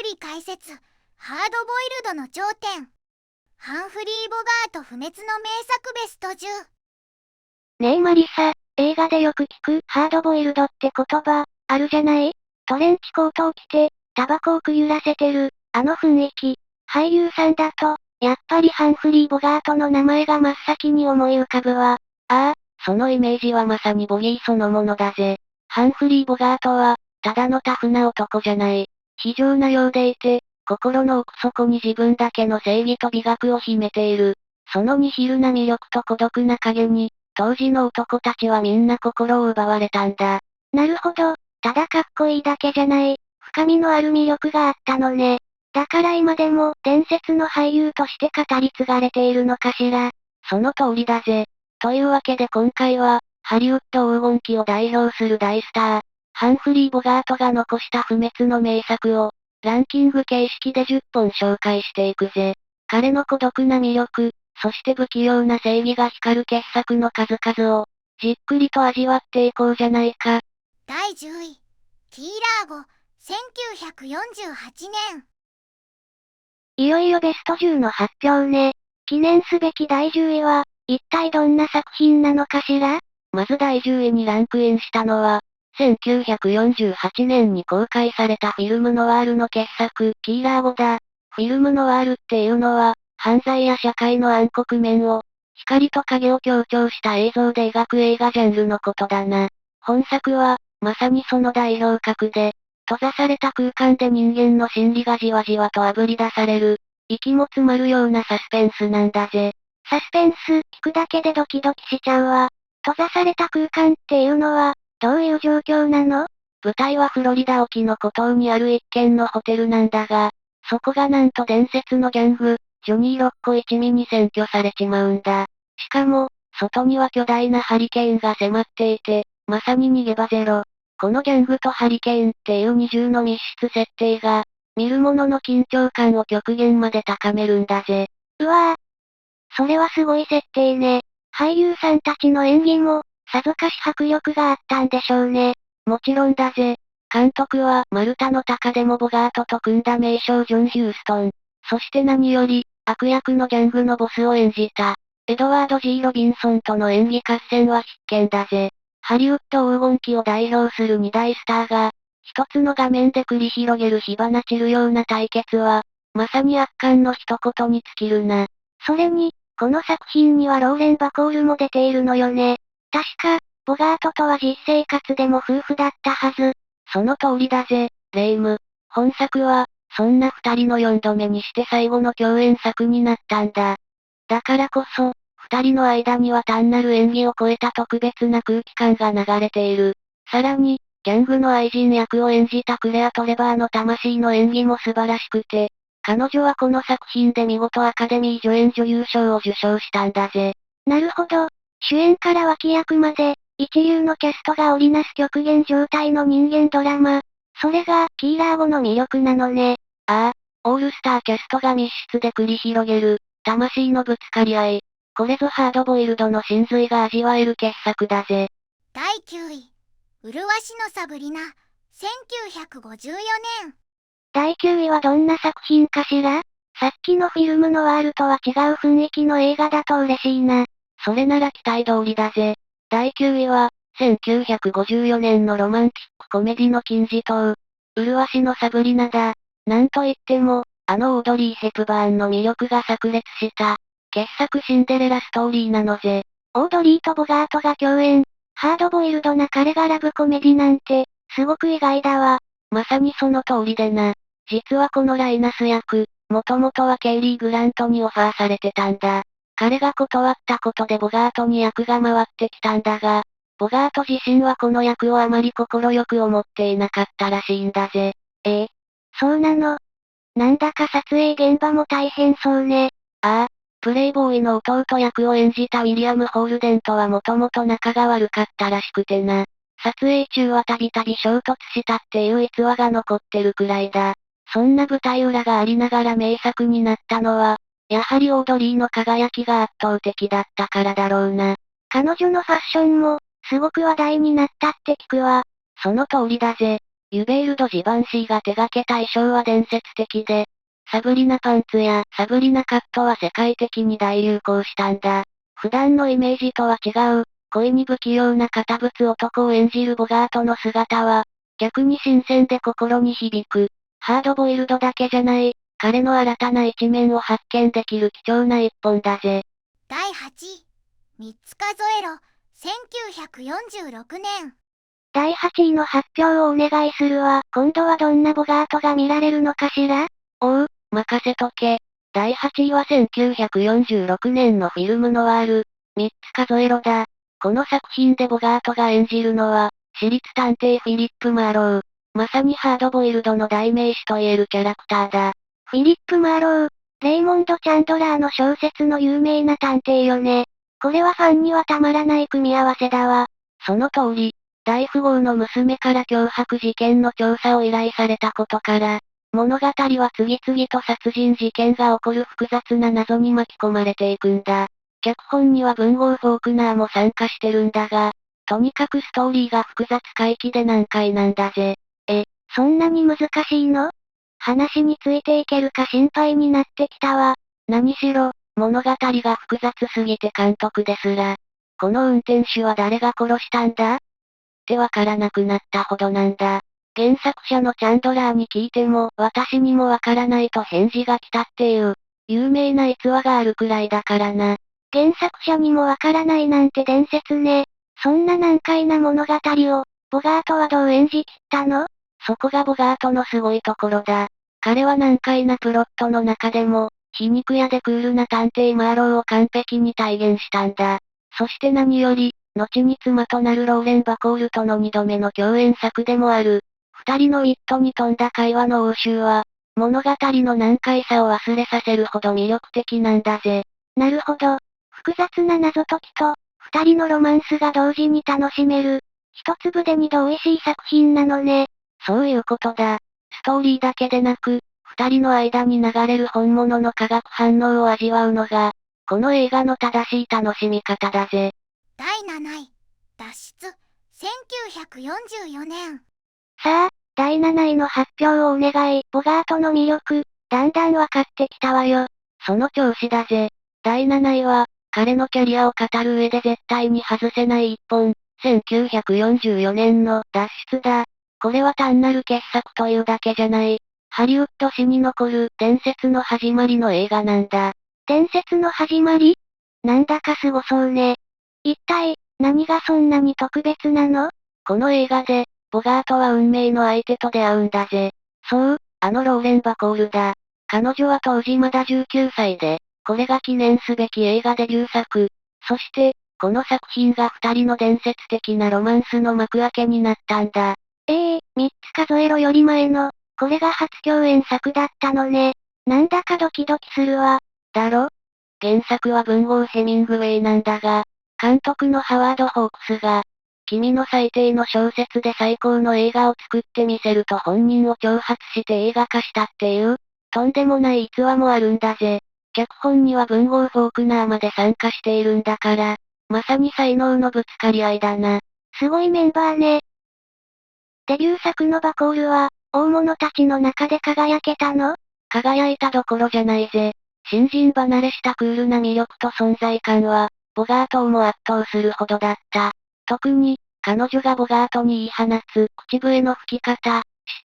り解説。ハードボイルドの頂点。ハンフリー・ボガート不滅の名作ベスト10。ねえマリサ、映画でよく聞くハードボイルドって言葉、あるじゃない？トレンチコートを着て、タバコをくゆらせてる、あの雰囲気。俳優さんだと、やっぱりハンフリー・ボガートの名前が真っ先に思い浮かぶわ。ああ、そのイメージはまさにボギーそのものだぜ。ハンフリー・ボガートは、ただのタフな男じゃない。非情なようでいて、心の奥底に自分だけの正義と美学を秘めている。そのニヒルな魅力と孤独な影に、当時の男たちはみんな心を奪われたんだ。なるほど、ただかっこいいだけじゃない、深みのある魅力があったのね。だから今でも伝説の俳優として語り継がれているのかしら。その通りだぜ。というわけで今回は、ハリウッド黄金期を代表する大スター、ハンフリー・ボガートが残した不滅の名作を、ランキング形式で10本紹介していくぜ。彼の孤独な魅力、そして不器用な正義が光る傑作の数々を、じっくりと味わっていこうじゃないか。第10位。キーラーゴ、1948年。いよいよベスト10の発表ね。記念すべき第10位は、一体どんな作品なのかしら？まず第10位にランクインしたのは、1948年に公開されたフィルムノワールの傑作、キーラーゴだ。フィルムノワールっていうのは、犯罪や社会の暗黒面を、光と影を強調した映像で描く映画ジャンルのことだな。本作は、まさにその代表格で、閉ざされた空間で人間の心理がじわじわと炙り出される、息も詰まるようなサスペンスなんだぜ。サスペンス、聞くだけでドキドキしちゃうわ。閉ざされた空間っていうのは、どういう状況なの？舞台はフロリダ沖の孤島にある一軒のホテルなんだが、そこがなんと伝説のギャング、ジョニー・ロッコ一味に占拠されちまうんだ。しかも、外には巨大なハリケーンが迫っていて、まさに逃げ場ゼロ。このギャングとハリケーンっていう二重の密室設定が、見る者の緊張感を極限まで高めるんだぜ。うわぁ。それはすごい設定ね。俳優さんたちの演技も、さぞかし迫力があったんでしょうね。もちろんだぜ。監督は、マルタの鷹でもボガートと組んだ名将ジョン・ヒューストン。そして何より、悪役のギャングのボスを演じた、エドワード・ G・ ロビンソンとの演技合戦は必見だぜ。ハリウッド黄金期を代表する二大スターが、一つの画面で繰り広げる火花散るような対決は、まさに圧巻の一言に尽きるな。それに、この作品にはローレン・バコールも出ているのよね。確か、ボガートとは実生活でも夫婦だったはず。その通りだぜ、レイム。本作は、そんな二人の4度目にして最後の共演作になったんだ。だからこそ、二人の間には単なる演技を超えた特別な空気感が流れている。さらに、ギャングの愛人役を演じたクレア・トレバーの魂の演技も素晴らしくて、彼女はこの作品で見事アカデミー助演女優賞を受賞したんだぜ。なるほど。主演から脇役まで、一流のキャストが織りなす極限状態の人間ドラマ。それが、キーラーゴの魅力なのね。ああ、オールスターキャストが密室で繰り広げる、魂のぶつかり合い。これぞハードボイルドの真髄が味わえる傑作だぜ。第9位。麗しのサブリナ、1954年。第9位はどんな作品かしら？さっきのフィルムノワールとは違う雰囲気の映画だと嬉しいな。それなら期待通りだぜ。第9位は、1954年のロマンティックコメディの金字塔、麗しのサブリナだ。なんといっても、あのオードリー・ヘプバーンの魅力が炸裂した、傑作シンデレラストーリーなのぜ。オードリーとボガートが共演。ハードボイルドな彼がラブコメディなんて、すごく意外だわ。まさにその通りでな。実はこのライナス役、もともとはケイリー・グラントにオファーされてたんだ。彼が断ったことでボガートに役が回ってきたんだが、ボガート自身はこの役をあまり快く思っていなかったらしいんだぜ。そうなの。なんだか撮影現場も大変そうね。ああ、プレイボーイの弟役を演じたウィリアム・ホールデンとはもともと仲が悪かったらしくてな。撮影中はたびたび衝突したっていう逸話が残ってるくらいだ。そんな舞台裏がありながら名作になったのは、やはりオードリーの輝きが圧倒的だったからだろうな。彼女のファッションも、すごく話題になったって聞くわ。その通りだぜ。ユベールド・ジバンシーが手掛けた衣装は伝説的で、サブリナパンツやサブリナカットは世界的に大流行したんだ。普段のイメージとは違う、恋に不器用な堅物男を演じるボガートの姿は、逆に新鮮で心に響く。ハードボイルドだけじゃない、彼の新たな一面を発見できる貴重な一本だぜ。第8位、3つ数えろ、1946年。第8位の発表をお願いするわ。今度はどんなボガートが見られるのかしら？おう、任せとけ。第8位は1946年のフィルムノワール、3つ数えろだ。この作品でボガートが演じるのは、私立探偵フィリップ・マーロー。まさにハードボイルドの代名詞と言えるキャラクターだ。フィリップ・マーロー、レイモンド・チャンドラーの小説の有名な探偵よね。これはファンにはたまらない組み合わせだわ。その通り、大富豪の娘から脅迫事件の調査を依頼されたことから、物語は次々と殺人事件が起こる複雑な謎に巻き込まれていくんだ。脚本には文豪フォークナーも参加してるんだが、とにかくストーリーが複雑回帰で難解なんだぜ。そんなに難しいの？話についていけるか心配になってきたわ。何しろ、物語が複雑すぎて監督ですら、この運転手は誰が殺したんだってわからなくなったほどなんだ。原作者のチャンドラーに聞いても、私にもわからないと返事が来たっていう、有名な逸話があるくらいだからな。原作者にもわからないなんて伝説ね。そんな難解な物語を、ボガートはどう演じきったの？そこがボガートのすごいところだ。彼は難解なプロットの中でも、皮肉屋でクールな探偵マーローを完璧に体現したんだ。そして何より、後に妻となるローレン・バコールとの2度目の共演作でもある。二人のウィットに富んだ会話の応酬は、物語の難解さを忘れさせるほど魅力的なんだぜ。なるほど。複雑な謎解きと、二人のロマンスが同時に楽しめる、一粒で二度美味しい作品なのね。そういうことだ。ストーリーだけでなく、二人の間に流れる本物の化学反応を味わうのが、この映画の正しい楽しみ方だぜ。第7位、脱出、1944年。さあ、第7位の発表をお願い。ボガートの魅力、だんだん分かってきたわよ。その調子だぜ。第7位は、彼のキャリアを語る上で絶対に外せない一本、1944年の脱出だ。これは単なる傑作というだけじゃない。ハリウッド史に残る伝説の始まりの映画なんだ。伝説の始まり？なんだかすごそうね。一体、何がそんなに特別なの？この映画で、ボガートは運命の相手と出会うんだぜ。そう、あのローレン・バコールだ。彼女は当時まだ19歳で、これが記念すべき映画デビュー作。そして、この作品が二人の伝説的なロマンスの幕開けになったんだ。3つ数えろより前の、これが初共演作だったのね。なんだかドキドキするわ。だろ？原作は文豪ヘミングウェイなんだが、監督のハワード・ホークスが、君の最低の小説で最高の映画を作ってみせると本人を挑発して映画化したっていう、とんでもない逸話もあるんだぜ。脚本には文豪フォークナーまで参加しているんだから、まさに才能のぶつかり合いだな。すごいメンバーね。デビュー作のバコールは、大物たちの中で輝けたの？輝いたどころじゃないぜ。新人離れしたクールな魅力と存在感は、ボガートをも圧倒するほどだった。特に、彼女がボガートに言い放つ口笛の吹き方、知っ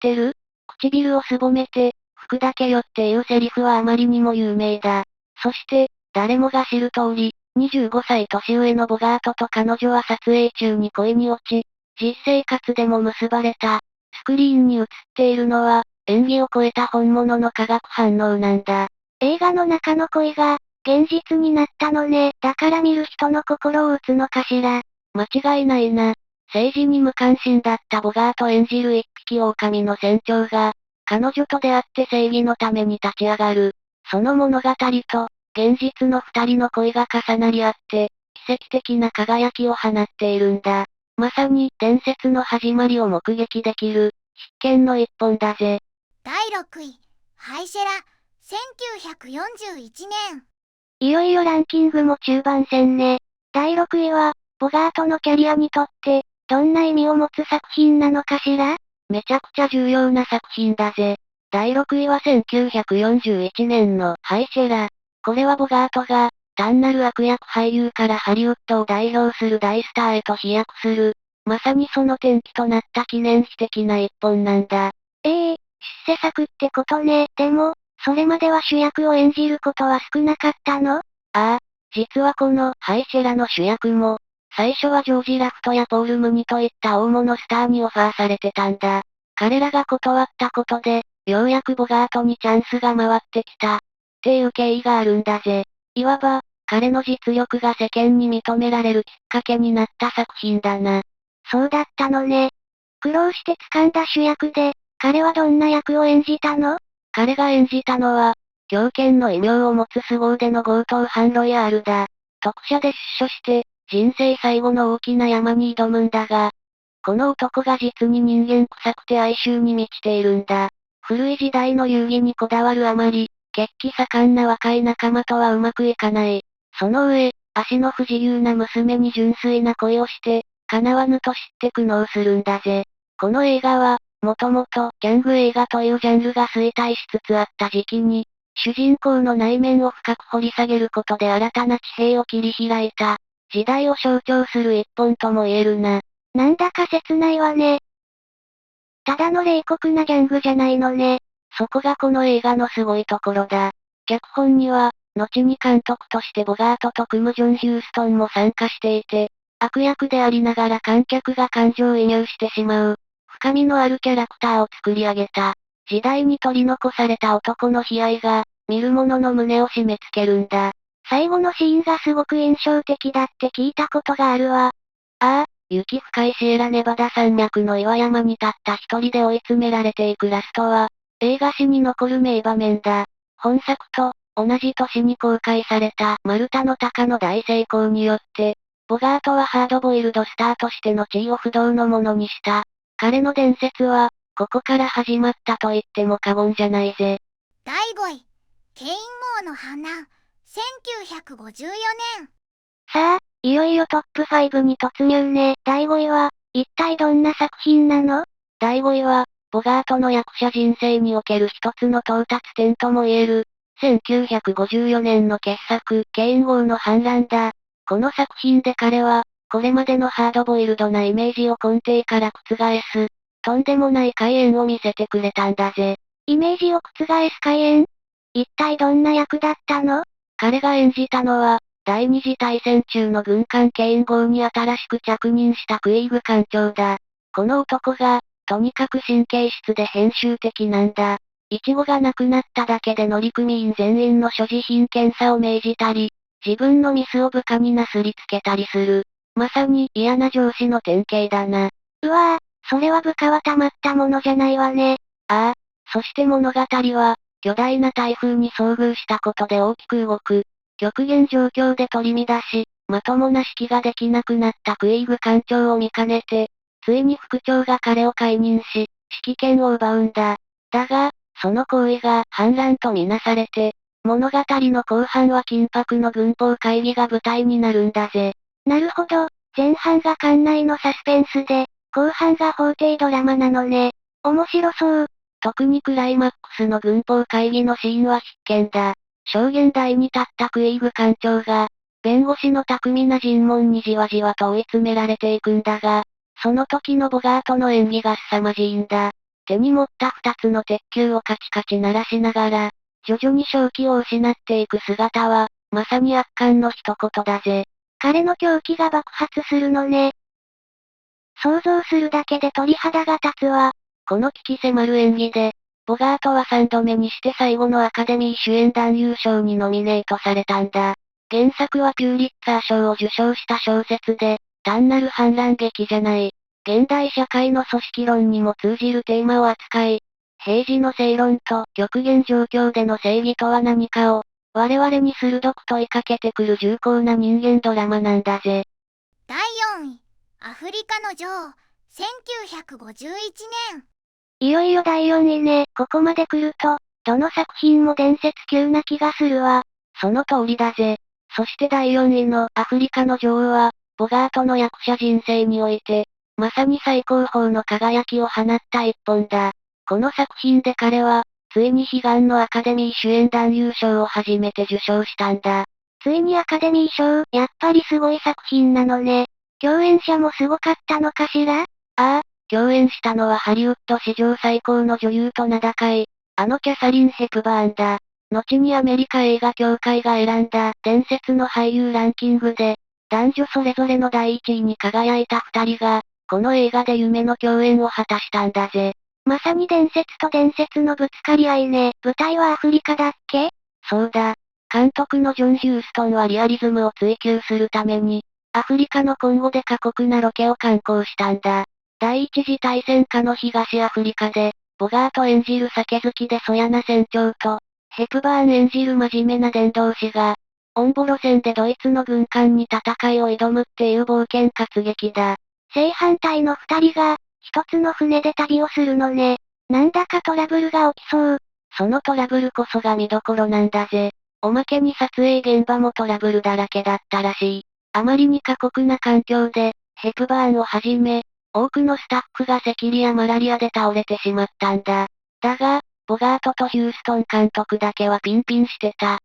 てる？唇をすぼめて、吹くだけよっていうセリフはあまりにも有名だ。そして、誰もが知る通り、25歳年上のボガートと彼女は撮影中に恋に落ち、実生活でも結ばれた。スクリーンに映っているのは、演技を超えた本物の化学反応なんだ。映画の中の恋が、現実になったのね。だから見る人の心を打つのかしら。間違いないな。政治に無関心だったボガート演じる一匹狼の船長が、彼女と出会って正義のために立ち上がる。その物語と、現実の二人の恋が重なり合って、奇跡的な輝きを放っているんだ。まさに伝説の始まりを目撃できる、必見の一本だぜ。第6位、ハイシェラ、1941年。いよいよランキングも中盤戦ね。第6位は、ボガートのキャリアにとって、どんな意味を持つ作品なのかしら？めちゃくちゃ重要な作品だぜ。第6位は1941年のハイシェラ。これはボガートが、単なる悪役俳優からハリウッドを代表する大スターへと飛躍する。まさにその転機となった記念碑的な一本なんだ。出世作ってことね。でも、それまでは主役を演じることは少なかったの？ああ、実はこの、ハイシェラの主役も、最初はジョージ・ラフトやポール・ムニといった大物スターにオファーされてたんだ。彼らが断ったことで、ようやくボガートにチャンスが回ってきた。っていう経緯があるんだぜ。いわば、彼の実力が世間に認められるきっかけになった作品だな。そうだったのね。苦労して掴んだ主役で、彼はどんな役を演じたの？彼が演じたのは、狂犬の異名を持つ凄腕の強盗犯ロイヤールだ。特赦で出所して、人生最後の大きな山に挑むんだが、この男が実に人間臭くて哀愁に満ちているんだ。古い時代の遊戯にこだわるあまり、血気盛んな若い仲間とはうまくいかない。その上、足の不自由な娘に純粋な恋をして、叶わぬと知って苦悩するんだぜ。この映画は、もともと、ギャング映画というジャンルが衰退しつつあった時期に、主人公の内面を深く掘り下げることで新たな地平を切り開いた、時代を象徴する一本とも言えるな。なんだか切ないわね。ただの冷酷なギャングじゃないのね。そこがこの映画のすごいところだ。脚本には、後に監督としてボガートと組むジョン・ヒューストンも参加していて、悪役でありながら観客が感情移入してしまう、深みのあるキャラクターを作り上げた。時代に取り残された男の悲哀が、見る者の胸を締め付けるんだ。最後のシーンがすごく印象的だって聞いたことがあるわ。雪深いシエラネバダ山脈の岩山に立った一人で追い詰められていくラストは、映画史に残る名場面だ。本作と、同じ年に公開されたマルタの鷹の大成功によって、ボガートはハードボイルドスターとしての地位を不動のものにした。彼の伝説は、ここから始まったと言っても過言じゃないぜ。第5位、ケイン号の花、1954年。さあ、いよいよトップ5に突入ね。第5位は、一体どんな作品なの？第5位は、ボガートの役者人生における一つの到達点とも言える、1954年の傑作、ケイン号の反乱だ。この作品で彼は、これまでのハードボイルドなイメージを根底から覆す、とんでもない怪演を見せてくれたんだぜ。イメージを覆す怪演？一体どんな役だったの？彼が演じたのは、第二次大戦中の軍艦ケイン号に新しく着任したクイーグ艦長だ。この男が、とにかく神経質で編集的なんだ。イチゴがなくなっただけで乗組員全員の所持品検査を命じたり、自分のミスを部下になすりつけたりする。まさに嫌な上司の典型だな。うわぁ、それは部下はたまったものじゃないわね。そして物語は、巨大な台風に遭遇したことで大きく動く。極限状況で取り乱し、まともな指揮ができなくなったクイーグ艦長を見かねて、ついに副長が彼を解任し、指揮権を奪うんだ。だが、その行為が反乱とみなされて、物語の後半は緊迫の軍法会議が舞台になるんだぜ。なるほど、前半が艦内のサスペンスで、後半が法廷ドラマなのね。面白そう。特にクライマックスの軍法会議のシーンは必見だ。証言台に立ったクイーグ艦長が、弁護士の巧みな尋問にじわじわと追い詰められていくんだが、その時のボガートの演技が凄まじいんだ。手に持った二つの鉄球をカチカチ鳴らしながら、徐々に正気を失っていく姿は、まさに圧巻の一言だぜ。彼の狂気が爆発するのね。想像するだけで鳥肌が立つわ。この危機迫る演技で、ボガートは3度目にして最後のアカデミー主演男優賞にノミネートされたんだ。原作はピューリッツァー賞を受賞した小説で、単なる反乱劇じゃない。現代社会の組織論にも通じるテーマを扱い、平時の正論と極限状況での正義とは何かを、我々に鋭く問いかけてくる重厚な人間ドラマなんだぜ。第4位、アフリカの女王、1951年。いよいよ第4位ね。ここまで来ると、どの作品も伝説級な気がするわ。その通りだぜ。そして第4位のアフリカの女王は、ボガートの役者人生において、まさに最高峰の輝きを放った一本だ。この作品で彼は、ついに悲願のアカデミー主演男優賞を初めて受賞したんだ。ついにアカデミー賞、やっぱりすごい作品なのね。共演者もすごかったのかしら？ああ、共演したのはハリウッド史上最高の女優と名高い、あのキャサリン・ヘプバーンだ。後にアメリカ映画協会が選んだ伝説の俳優ランキングで、男女それぞれの第一位に輝いた二人が、この映画で夢の共演を果たしたんだぜ。まさに伝説と伝説のぶつかり合いね。舞台はアフリカだっけ？そうだ。監督のジョン・ヒューストンはリアリズムを追求するために、アフリカのコンゴで過酷なロケを敢行したんだ。第一次大戦下の東アフリカで、ボガート演じる酒好きでそやな船長と、ヘプバーン演じる真面目な伝道師が、オンボロ戦でドイツの軍艦に戦いを挑むっていう冒険活劇だ。正反対の二人が、一つの船で旅をするのね。なんだかトラブルが起きそう。そのトラブルこそが見どころなんだぜ。おまけに撮影現場もトラブルだらけだったらしい。あまりに過酷な環境で、ヘプバーンをはじめ、多くのスタッフが赤痢やマラリアで倒れてしまったんだ。だが、ボガートとヒューストン監督だけはピンピンしてた。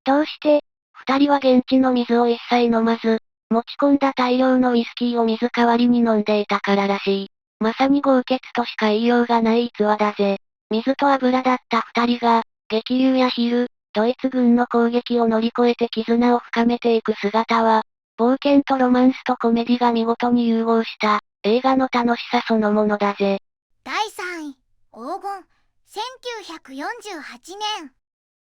どうして？二人は現地の水を一切飲まず、持ち込んだ大量のウイスキーを水代わりに飲んでいたかららしい。まさに豪傑としか言いようがない逸話だぜ。水と油だった二人が、激流やヒル、ドイツ軍の攻撃を乗り越えて絆を深めていく姿は、冒険とロマンスとコメディが見事に融合した、映画の楽しさそのものだぜ。第3位、黄金、1948年。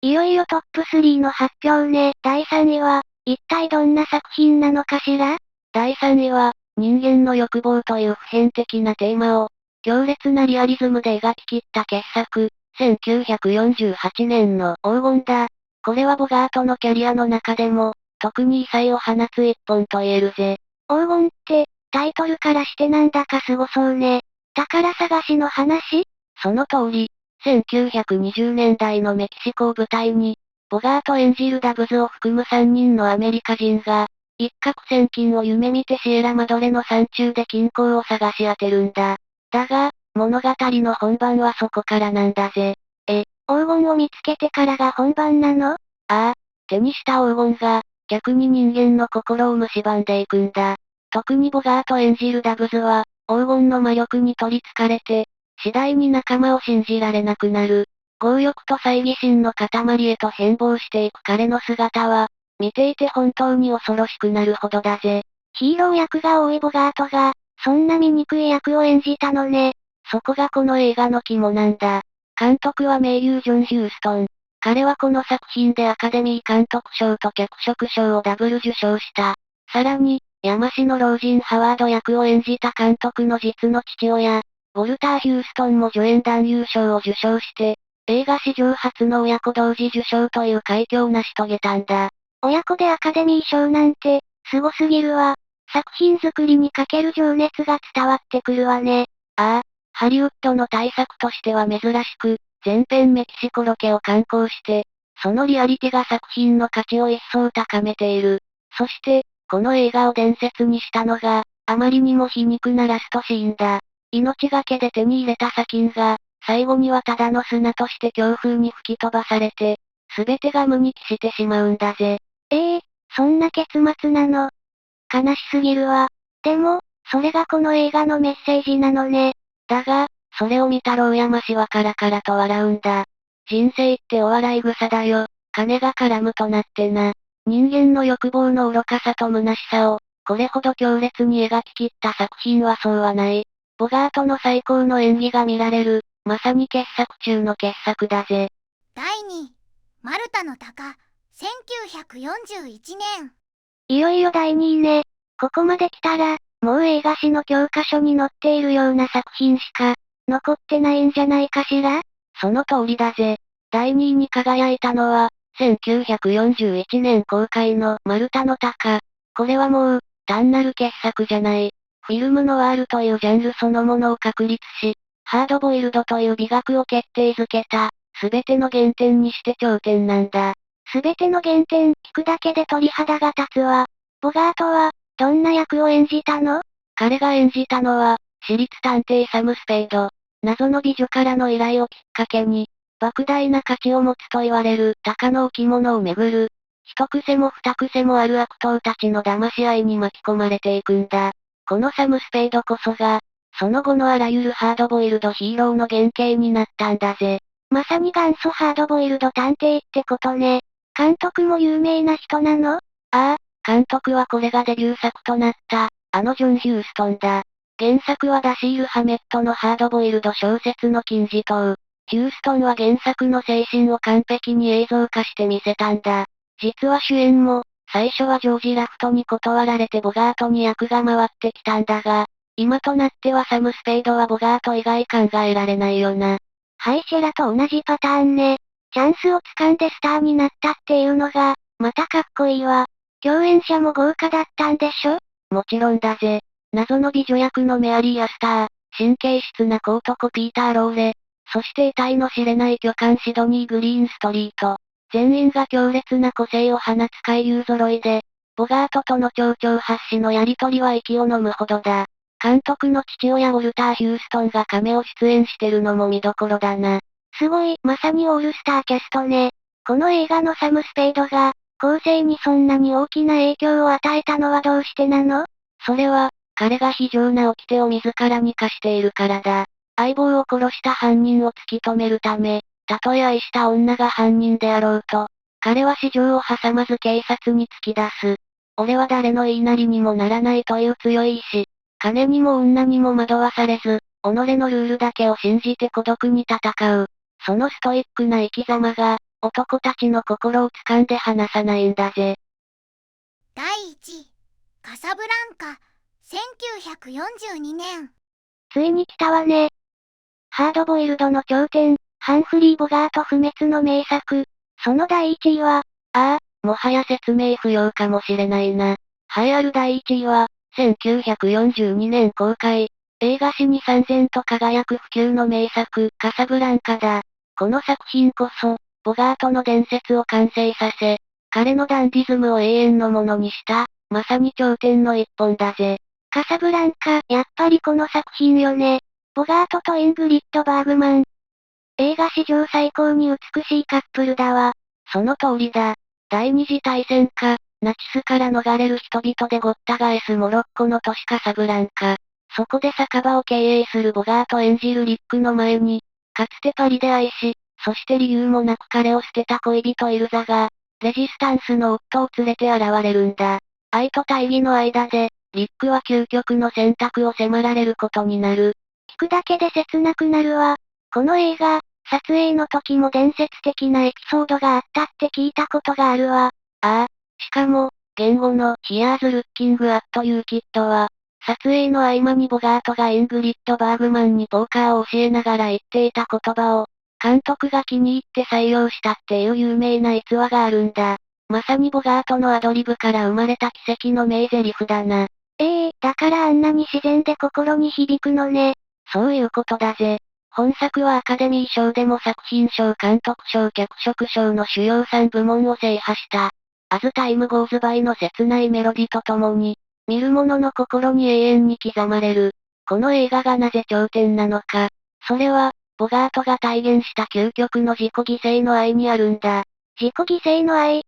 いよいよトップ3の発表ね。第3位は、一体どんな作品なのかしら？第3位は、人間の欲望という普遍的なテーマを、強烈なリアリズムで描き切った傑作、1948年の黄金だ。これはボガートのキャリアの中でも、特に異彩を放つ一本と言えるぜ。黄金って、タイトルからしてなんだかすごそうね。宝探しの話？その通り、1920年代のメキシコを舞台に、ボガート演じるダブズを含む3人のアメリカ人が、一攫千金を夢見てシエラマドレの山中で金鉱を探し当てるんだ。だが、物語の本番はそこからなんだぜ。黄金を見つけてからが本番なの？ああ、手にした黄金が、逆に人間の心を蝕んでいくんだ。特にボガート演じるダブズは、黄金の魔力に取り憑かれて、次第に仲間を信じられなくなる。強欲と猜疑心の塊へと変貌していく彼の姿は、見ていて本当に恐ろしくなるほどだぜ。ヒーロー役が多いボガートが、そんな醜い役を演じたのね。そこがこの映画の肝なんだ。監督は名優ジョン・ヒューストン。彼はこの作品でアカデミー監督賞と脚色賞をダブル受賞した。さらに、山市の老人ハワード役を演じた監督の実の父親、ウォルター・ヒューストンも助演男優賞を受賞して、映画史上初の親子同時受賞という快挙を成し遂げたんだ。親子でアカデミー賞なんて、すごすぎるわ。作品作りにかける情熱が伝わってくるわね。ああ、ハリウッドの大作としては珍しく、全編メキシコロケを敢行して、そのリアリティが作品の価値を一層高めている。そして、この映画を伝説にしたのが、あまりにも皮肉なラストシーンだ。命がけで手に入れた砂金が、最後にはただの砂として強風に吹き飛ばされて、すべてが無に帰してしまうんだぜ。そんな結末なの。悲しすぎるわ。でも、それがこの映画のメッセージなのね。だが、それを見た老山氏はカラカラと笑うんだ。人生ってお笑い草だよ。金が絡むとなってな。人間の欲望の愚かさと虚しさを、これほど強烈に描き切った作品はそうはない。ボガートの最高の演技が見られる、まさに傑作中の傑作だぜ。第2位、マルタの鷹、1941年。いよいよ第2位ね。ここまで来たら、もう映画史の教科書に載っているような作品しか、残ってないんじゃないかしら？その通りだぜ。第2位に輝いたのは、1941年公開のマルタの鷹。これはもう、単なる傑作じゃない。フィルムノワールというジャンルそのものを確立し、ハードボイルドという美学を決定づけた、すべての原点にして頂点なんだ。すべての原点、聞くだけで鳥肌が立つわ。ボガートは、どんな役を演じたの？彼が演じたのは、私立探偵サム・スペイド。謎の美女からの依頼をきっかけに、莫大な価値を持つと言われる鷹の置物をめぐる、一癖も二癖もある悪党たちの騙し合いに巻き込まれていくんだ。このサム・スペイドこそが、その後のあらゆるハードボイルドヒーローの原型になったんだぜ。まさに元祖ハードボイルド探偵ってことね。監督も有名な人なの？ああ、監督はこれがデビュー作となった、ジョン・ヒューストンだ。原作はダシール・ハメットのハードボイルド小説の金字塔。ヒューストンは原作の精神を完璧に映像化してみせたんだ。実は主演も、最初はジョージ・ラフトに断られてボガートに役が回ってきたんだが、今となってはサム・スペイドはボガート以外考えられないよな。ハイシェラと同じパターンね。チャンスをつかんでスターになったっていうのが、またかっこいいわ。共演者も豪華だったんでしょ？もちろんだぜ。謎の美女役のメアリー・アスター、神経質な小男ピーター・ローレ、そして得体の知れない巨漢シドニー・グリーンストリート。全員が強烈な個性を放つ怪優揃いで、ボガートとの蝶々発しのやりとりは息を飲むほどだ。監督の父親ウォルター・ヒューストンがカメオ出演してるのも見どころだな。すごい、まさにオールスターキャストね。この映画のサム・スペイドが、後世にそんなに大きな影響を与えたのはどうしてなの？それは、彼が非常な掟を自らに課しているからだ。相棒を殺した犯人を突き止めるため、たとえ愛した女が犯人であろうと、彼は市場を挟まず警察に突き出す。俺は誰の言いなりにもならないという強い意志。金にも女にも惑わされず、己のルールだけを信じて孤独に戦う。そのストイックな生き様が、男たちの心を掴んで離さないんだぜ。第1位、カサブランカ、1942年。ついに来たわね。ハードボイルドの頂点、ハンフリー・ボガート不滅の名作。その第1位は、もはや説明不要かもしれないな。栄えある第1位は、1942年公開、映画史に燦然と輝く不朽の名作、カサブランカだ。この作品こそ、ボガートの伝説を完成させ、彼のダンディズムを永遠のものにした、まさに頂点の一本だぜ。カサブランカ、やっぱりこの作品よね。ボガートとイングリッド・バーグマン。映画史上最高に美しいカップルだわ。その通りだ。第二次大戦下、ナチスから逃れる人々でごった返すモロッコの都市カサブランカ。そこで酒場を経営するボガート演じるリックの前に、かつてパリで愛し、そして理由もなく彼を捨てた恋人イルザが、レジスタンスの夫を連れて現れるんだ。愛と大義の間で、リックは究極の選択を迫られることになる。聞くだけで切なくなるわ。この映画、撮影の時も伝説的なエピソードがあったって聞いたことがあるわ。しかも、言語の Here's Looking at You Kid は、撮影の合間にボガートがイングリッド・バーグマンにポーカーを教えながら言っていた言葉を、監督が気に入って採用したっていう有名な逸話があるんだ。まさにボガートのアドリブから生まれた奇跡の名台詞だな。だからあんなに自然で心に響くのね。そういうことだぜ。本作はアカデミー賞でも作品賞監督賞脚色賞の主要3部門を制覇した。As Time Goes Byの切ないメロディとともに、見る者の心に永遠に刻まれる。この映画がなぜ頂点なのか。それは、ボガートが体現した究極の自己犠牲の愛にあるんだ。自己犠牲の愛？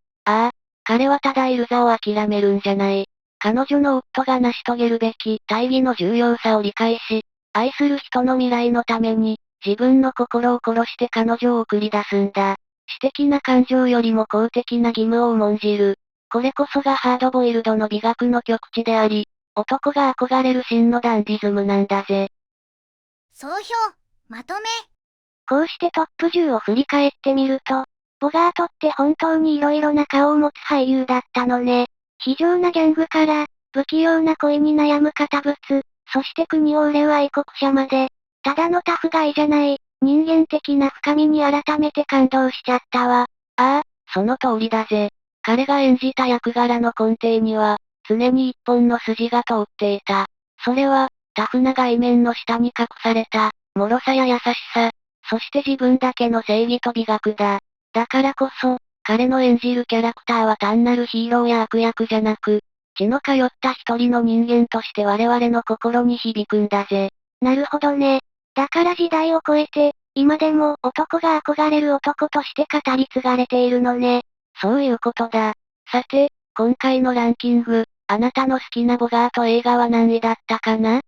彼はただイルザを諦めるんじゃない。彼女の夫が成し遂げるべき大義の重要さを理解し、愛する人の未来のために、自分の心を殺して彼女を送り出すんだ。私的な感情よりも公的な義務を重んじる。これこそがハードボイルドの美学の極致であり、男が憧れる真のダンディズムなんだぜ。総評、まとめ。こうしてトップ10を振り返ってみると、ボガートって本当に色々な顔を持つ俳優だったのね。非情なギャングから、不器用な恋に悩む堅物、そして国を憂う愛国者まで、ただのタフガイじゃない、人間的な深みに改めて感動しちゃったわ。その通りだぜ。彼が演じた役柄の根底には、常に一本の筋が通っていた。それは、タフな外面の下に隠された、脆さや優しさ、そして自分だけの正義と美学だ。だからこそ、彼の演じるキャラクターは単なるヒーローや悪役じゃなく、血の通った一人の人間として我々の心に響くんだぜ。なるほどね。だから時代を超えて、今でも男が憧れる男として語り継がれているのね。そういうことだ。さて、今回のランキング、あなたの好きなボガート映画は何位だったかな？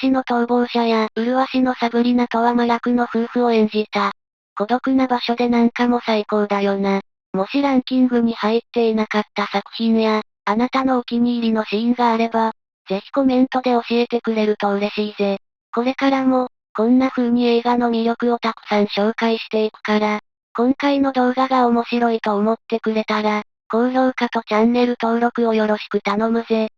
必死の逃亡者や、麗しのサブリナとは真逆の夫婦を演じた。孤独な場所でなんかも最高だよな。もしランキングに入っていなかった作品や、あなたのお気に入りのシーンがあれば、ぜひコメントで教えてくれると嬉しいぜ。これからも、こんな風に映画の魅力をたくさん紹介していくから、今回の動画が面白いと思ってくれたら、高評価とチャンネル登録をよろしく頼むぜ。